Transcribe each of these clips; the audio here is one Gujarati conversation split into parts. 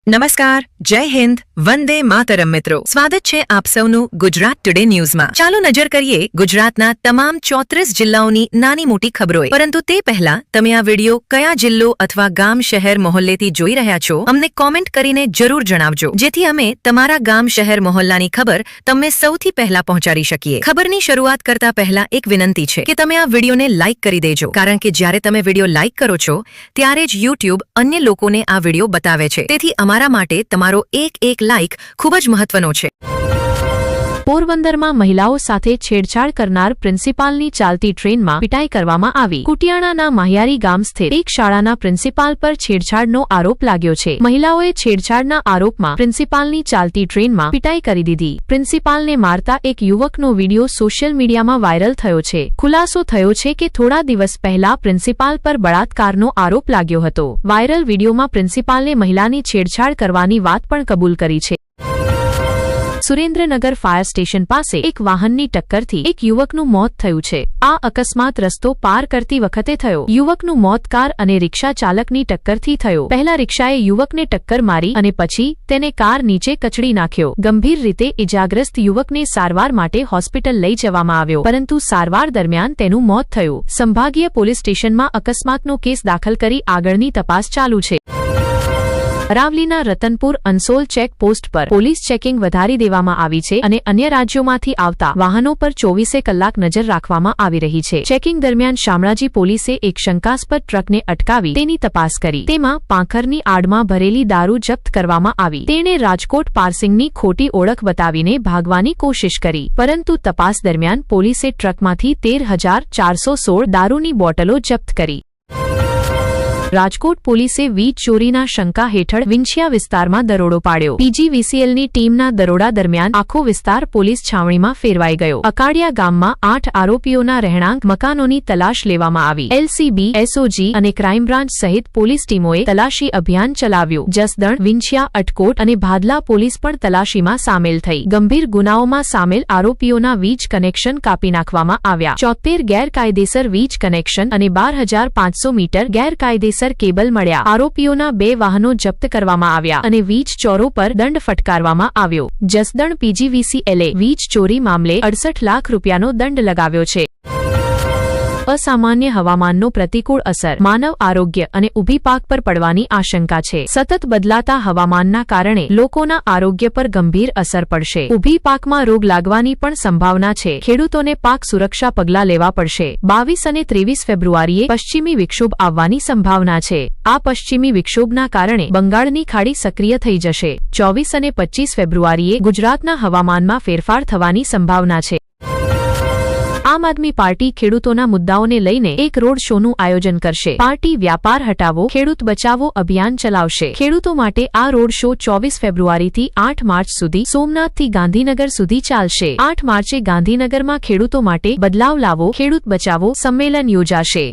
નમસ્કાર, જય હિન્દ, વંદે માતરમ મિત્રો. સ્વાગત છે આપ સૌનું ગુજરાત ટુડે ન્યૂઝમાં. ચાલો નજર કરીએ ગુજરાતના તમામ 34 જિલ્લાઓની નાની મોટી ખબરોએ. પરંતુ તે પહેલા તમે આ વિડિયો કયા જિલ્લો અથવા ગામ શહેર મોહલ્લેથી જોઈ રહ્યા છો અમને કોમેન્ટ કરીને જરૂર જણાવજો, જેથી અમે તમારા ગામ શહેર મોહલ્લાની ખબર તમને સૌથી પહેલા પહોંચાડી શકીએ. ખબરની શરૂઆત કરતા પહેલા એક વિનંતી છે કે તમે આ વિડિયોને લાઇક કરી દેજો, કારણ કે જ્યારે તમે વિડિયો લાઇક કરો છો ત્યારે જ YouTube અન્ય લોકોને આ વિડિયો બતાવે છે. તેથી અમારા માટે તમારો એક લાઇક ખૂબ જ મહત્વનો છે. પોરબંદરમાં મહિલાઓ સાથે છેડછાડ કરનાર પ્રિન્સિપાલની ચાલતી ટ્રેનમાં પિટાઈ કરવામાં આવી. કુટિયાણાના માહિયારી ગામ સ્થિત એક શાળાના પ્રિન્સિપાલ પર છેડછાડનો આરોપ લાગ્યો છે. મહિલાઓએ છેડછાડના આરોપમાં પ્રિન્સિપાલની ચાલતી ટ્રેનમાં પિટાઈ કરી દીધી. પ્રિન્સિપાલને મારતા એક યુવકનો વિડિયો સોશિયલ મીડિયામાં વાયરલ થયો છે. ખુલાસો થયો છે કે થોડા દિવસ પહેલા પ્રિન્સિપાલ પર બળાત્કારનો આરોપ લાગ્યો હતો. વાયરલ વિડિયોમાં પ્રિન્સિપાલને મહિલાની છેડછાડ કરવાની વાત પણ કબૂલ કરી છે. સુરેન્દ્રનગર ફાયર સ્ટેશન પાસે એક વાહનની ટક્કરથી એક યુવકનું મોત થયું છે. આ અકસ્માત રસ્તો પાર કરતી વખતે થયો. યુવકનું મોત કાર અને રિક્ષા ચાલકની ટક્કરથી થયો. પહેલા રિક્ષાએ યુવકને ટક્કર મારી અને પછી તેને કાર નીચે કચડી નાખ્યો. ગંભીર રીતે ઇજાગ્રસ્ત યુવકને સારવાર માટે હોસ્પિટલ લઈ જવામાં આવ્યો, પરંતુ સારવાર દરમિયાન તેનું મોત થયું. સંભાગીય પોલીસ સ્ટેશનમાં અકસ્માતનો કેસ દાખલ કરી આગળની તપાસ ચાલુ છે. અરાવલીના રતનપુર અનસોલ ચેક પોસ્ટ પર પોલીસ ચેકિંગ વધારી દેવામાં આવી છે અને અન્ય રાજ્યોમાંથી આવતા વાહનો પર 24 કલાક નજર રાખવામાં આવી રહી છે. ચેકિંગ દરમિયાન શામળાજી પોલીસે એક શંકાસ્પદ ટ્રકને અટકાવી તેની તપાસ કરી. તેમાં પાંખરની આડમાં ભરેલી દારૂ જપ્ત કરવામાં આવી. તેણે રાજકોટ પાર્સિંગની ખોટી ઓળખ બતાવીને ભાગવાની કોશિશ કરી, પરંતુ તપાસ દરમિયાન પોલીસે ટ્રકમાંથી 13,416 દારૂની બોટલો જપ્ત કરી. રાજકોટ પોલીસે વીજ ચોરીના શંકા હેઠળ વિંછિયા વિસ્તારમાં દરોડો પાડ્યો. પીજીવીસીએલની ટીમના દરોડા દરમિયાન આખો વિસ્તાર પોલીસ છાવણીમાં ફેરવાઈ ગયો. અકાડિયા ગામમાં 8 આરોપીઓના રહેણાંક મકાનોની તલાશ લેવામાં આવી. એલસીબી, એસઓજી અને ક્રાઇમ બ્રાન્ચ સહિત પોલીસ ટીમોએ તલાશી અભિયાન ચલાવ્યું. જસદણ, વિંછિયા, અટકોટ અને ભાદલા પોલીસ પણ તલાશીમાં સામેલ થઈ. ગંભીર ગુનાઓમાં સામેલ આરોપીઓના વીજ કનેક્શન કાપી નાખવામાં આવ્યા. 74 ગેરકાયદેસર વીજ કનેક્શન અને 12,500 મીટર ગેરકાયદેસર કેબલ મળ્યા. આરોપીઓના 2 વાહનો જપ્ત કરવામાં આવ્યા અને વીજ ચોરો પર દંડ ફટકારવામાં આવ્યો. જસદણ પીજીવીસીએલે વીજ ચોરી મામલે 68 લાખ રૂપિયાનો દંડ લગાવ્યો છે. અસામાન્ય હવામાનનો પ્રતિકૂળ અસર માનવ આરોગ્ય અને ઊભી પાક પર પડવાની આશંકા છે. સતત બદલાતા હવામાનના કારણે લોકોના આરોગ્ય પર ગંભીર અસર પડશે. ઊભી પાકમાં રોગ લાગવાની પણ સંભાવના છે. ખેડૂતોને પાક સુરક્ષા પગલાં લેવા પડશે. 22 અને 23 ફેબ્રુઆરીએ પશ્ચિમી વિક્ષોભ આવવાની સંભાવના છે. આ પશ્ચિમી વિક્ષોભના કારણે બંગાળની ખાડી સક્રિય થઈ જશે. 24 અને 25 ફેબ્રુઆરીએ ગુજરાતના હવામાનમાં ફેરફાર થવાની સંભાવના છે. આમ આદમી પાર્ટી ખેડૂતોના મુદ્દાઓને લઈને એક રોડ શોનું આયોજન કરશે. પાર્ટી વ્યાપાર હટાવો, ખેડૂત બચાવો અભિયાન ચલાવશે. ખેડૂતો માટે આ રોડ શો 24 ફેબ્રુઆરીથી 8 માર્ચ સુધી સોમનાથથી ગાંધીનગર સુધી ચાલશે. 8 માર્ચે ગાંધીનગરમાં ખેડૂતો માટે બદલાવ લાવો, ખેડૂત બચાવો સંમેલન યોજાશે.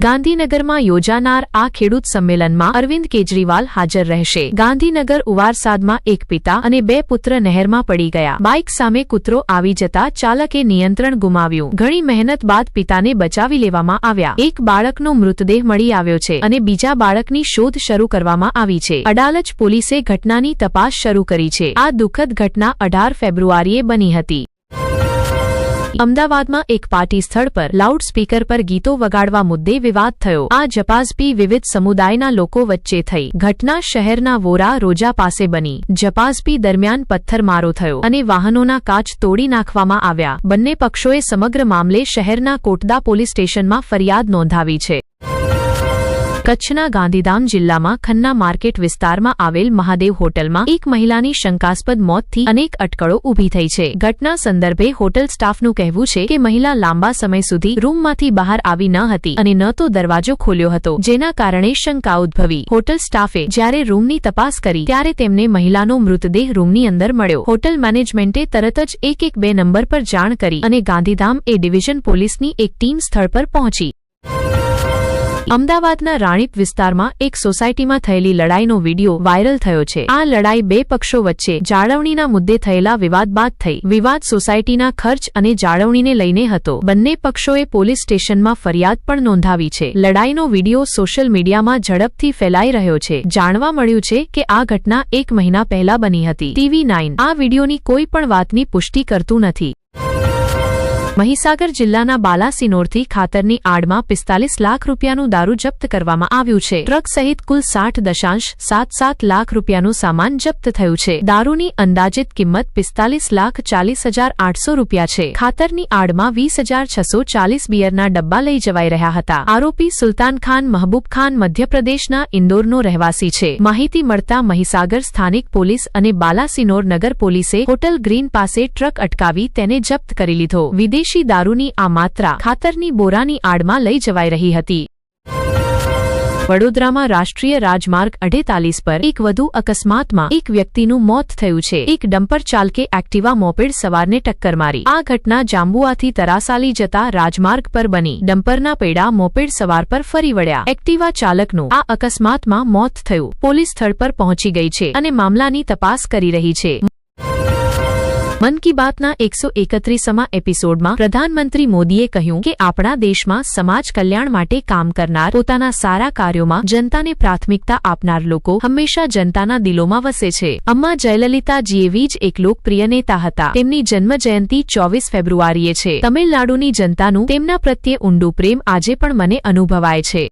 ગાંધીનગરમાં યોજાનાર આ ખેડૂત સંમેલનમાં અરવિંદ કેજરીવાલ હાજર રહેશે. ગાંધીનગર ઉવારસાદમાં એક પિતા અને 2 પુત્ર નહેરમાં પડી ગયા. બાઇક સામે કૂતરો આવી જતા ચાલકે નિયંત્રણ ગુમાવ્યું. ઘણી મહેનત બાદ પિતાને બચાવી લેવામાં આવ્યા. એક બાળકનો મૃતદેહ મળી આવ્યો છે અને બીજા બાળકની શોધ શરૂ કરવામાં આવી છે. અડાલજ પોલીસે ઘટનાની તપાસ શરૂ કરી છે. આ દુઃખદ ઘટના 18 ફેબ્રુઆરીએ બની હતી. અમદાવાદમાં એક પાર્ટી સ્થળ પર લાઉડ સ્પીકર પર ગીતો વગાડવા મુદ્દે વિવાદ થયો. આ ઝપાઝપી વિવિધ સમુદાયના લોકો વચ્ચે થઈ. ઘટના શહેરના વોરા રોજા પાસે બની. ઝપાઝપી દરમિયાન પથ્થરમારો થયો અને વાહનોના કાચ તોડી નાખવામાં આવ્યા. બંને પક્ષોએ સમગ્ર મામલે શહેરના કોટદા પોલીસ સ્ટેશનમાં ફરિયાદ નોંધાવી છે. કચ્છના ગાંધીધામ જિલ્લામાં ખન્ના માર્કેટ વિસ્તારમાં આવેલ મહાદેવ હોટલમાં એક મહિલાની શંકાસ્પદ મોતથી અનેક અટકળો ઊભી થઈ છે. ઘટના સંદર્ભે હોટલ સ્ટાફનું કહેવું છે કે મહિલા લાંબા સમય સુધી રૂમમાંથી બહાર આવી ન હતી અને ન તો દરવાજો ખોલ્યો હતો, જેના કારણે શંકા ઉદ્ભવી. હોટલ સ્ટાફે જ્યારે રૂમની તપાસ કરી ત્યારે તેમને મહિલાનો મૃતદેહ રૂમની અંદર મળ્યો. હોટલ મેનેજમેન્ટે તરત જ 112 નંબર પર જાણ કરી અને ગાંધીધામ એ ડિવિઝન પોલીસની એક ટીમ સ્થળ પર પહોંચી. અમદાવાદના રાણીપ વિસ્તારમાં એક સોસાયટીમાં થયેલી લડાઈનો વિડીયો વાયરલ થયો છે. આ લડાઈ બે પક્ષો વચ્ચે જાળવણીના મુદ્દે થયેલા વિવાદ બાદ થઈ. વિવાદ સોસાયટીના ખર્ચ અને જાળવણીને લઈને હતો. બંને પક્ષોએ પોલીસ સ્ટેશનમાં ફરિયાદ પણ નોંધાવી છે. લડાઈનો વિડીયો સોશિયલ મીડિયામાં ઝડપથી ફેલાઈ રહ્યો છે. જાણવા મળ્યું છે કે આ ઘટના 1 મહિના પહેલા બની હતી. TV9 આ વિડીયોની કોઈ પણ વાતની પુષ્ટિ કરતું નથી. મહીસાગર જિલ્લાના બાલાસિનોરથી ખાતરની આડમાં 45 લાખ રૂપિયાનું દારૂ જપ્ત કરવામાં આવ્યું છે. ટ્રક સહિત કુલ 60.77 લાખ રૂપિયાનું સામાન જપ્ત થયું છે. દારૂની અંદાજિત કિંમત 45,40,800 રૂપિયા છે. ખાતરની આડમાં 20,640 બિયરના ડબ્બા લઈ જવાઈ રહ્યા હતા. આરોપી સુલતાન ખાન મહબૂબ ખાન મધ્યપ્રદેશના ઇન્દોરનો રહેવાસી છે. માહિતી મળતા મહીસાગર સ્થાનિક પોલીસ અને બાલાસિનોર નગર પોલીસે હોટલ ગ્રીન પાસે ટ્રક અટકાવી તેને જપ્ત કરી લીધો. વિદેશી દારૂની આ માત્રા ખાતરની બોરાની આડમાં લઈ જવાઈ રહી હતી. વડોદરામાં રાષ્ટ્રીય રાજમાર્ગ 48 પર એક વધુ અકસ્માતમાં એક વ્યક્તિનું મોત થયું છે. એક ડમ્પર ચાલકે એક્ટિવા મોપેડ સવારને ટક્કર મારી. આ ઘટના જાંબુઆથી તરાસાલી જતા રાજમાર્ગ પર બની. ડમ્પરના પૈડા મોપેડ સવાર પર ફરી વળ્યા. એક્ટિવા ચાલકનું આ અકસ્માતમાં મોત થયું. પોલીસ સ્થળ પર પહોંચી ગઈ છે અને મામલાની તપાસ કરી રહી છે. મન કી બાતના 131મા એપિસોડમાં પ્રધાનમંત્રી મોદીએ કહ્યું કે આપણા દેશમાં સમાજ કલ્યાણ માટે કામ કરનાર, પોતાના સારા કાર્યોમાં જનતાને પ્રાથમિકતા આપનાર લોકો હંમેશા જનતાના દિલોમાં વસે છે. અમ્મા જયલલિતાજીએવી જ એક લોકપ્રિય નેતા હતા. તેમની જન્મજયંતિ 24 ફેબ્રુઆરીએ છે. તમિલનાડુની જનતાનું તેમના પ્રત્યે ઊંડું પ્રેમ આજે પણ મને અનુભવાય છે.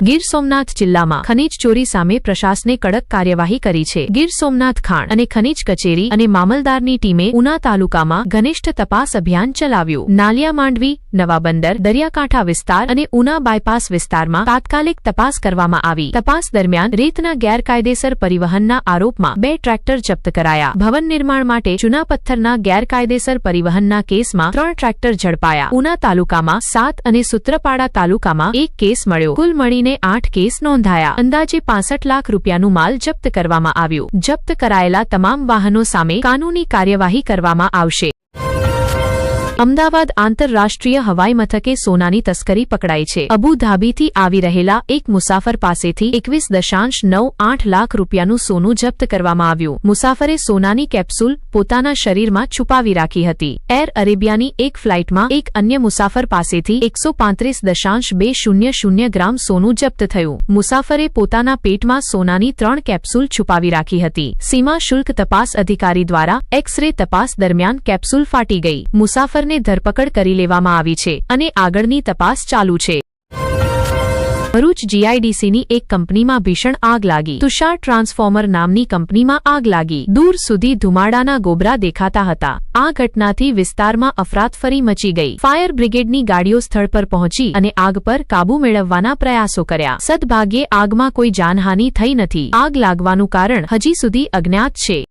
ગીર સોમનાથ જિલ્લામાં ખનીજ ચોરી સામે પ્રશાસને કડક કાર્યવાહી કરી છે. ગીર સોમનાથ ખાણ અને ખનીજ કચેરી અને મામલદારની ટીમે ઉના તાલુકામાં ઘનિષ્ઠ તપાસ અભિયાન ચલાવ્યું. નાલિયા માંડવી, નવા બંદર, દરિયાકાંઠા વિસ્તાર અને ઉના બાયપાસ વિસ્તારમાં તાત્કાલિક તપાસ કરવામાં આવી. તપાસ દરમિયાન રેતના ગેરકાયદેસર પરિવહનના આરોપમાં 2 ટ્રેક્ટર જપ્ત કરાયા. ભવન નિર્માણ માટે ચૂના પથ્થરના ગેરકાયદેસર પરિવહનના કેસમાં 3 ટ્રેક્ટર ઝડપાયા. ઉના તાલુકામાં 7 અને સૂત્રપાડા તાલુકામાં 1 કેસ મળ્યો. કુલ મળીને 8 કેસ નોંધાયા. અંદાજે 65 લાખ રૂપિયાનું માલ જપ્ત કરવામાં આવ્યું. જપ્ત કરાયેલા તમામ વાહનો સામે કાનૂની કાર્યવાહી કરવામાં આવશે. અમદાવાદ આંતરરાષ્ટ્રીય હવાઈ મથકે સોનાની તસ્કરી પકડાઈ છે. અબુધાબીથી આવી રહેલા એક મુસાફર પાસેથી 21.98 લાખ રૂપિયાનું સોનું જપ્ત કરવામાં આવ્યું. મુસાફરે સોનાની કેપ્સ્યુલ પોતાના શરીરમાં છુપાવી રાખી હતી. એર અરેબિયાની એક ફ્લાઇટમાં એક અન્ય મુસાફર પાસેથી 135.200 ગ્રામ સોનું જપ્ત થયું. મુસાફરે પોતાના પેટમાં સોનાની 3 કેપ્સ્યુલ છુપાવી રાખી હતી. સીમા શુલ્ક તપાસ અધિકારી દ્વારા એક્સ-રે તપાસ દરમિયાન કેપ્સ્યુલ ફાટી ગઈ. મુસાફર ને ધરપકડ કરી લેવામાં આવી છે અને આગળની તપાસ ચાલુ છે. ભરૂચ જીઆઈડીસીની એક કંપનીમાં ભીષણ આગ લાગી. તુષાર ટ્રાન્સફોર્મર નામની કંપનીમાં આગ લાગી. દૂર સુધી ધુમાડાના ગોબરા દેખાતા હતા. આ ઘટનાથી વિસ્તારમાં અફરાતફરી મચી ગઈ. ફાયર બ્રિગેડની ગાડીઓ સ્થળ પર પહોંચી અને આગ પર કાબૂ મેળવવાના પ્રયાસો કર્યા. સદભાગ્યે આગમાં કોઈ જાનહાનિ થઈ નથી. આગ લાગવાનું કારણ હજી સુધી અજ્ઞાત છે.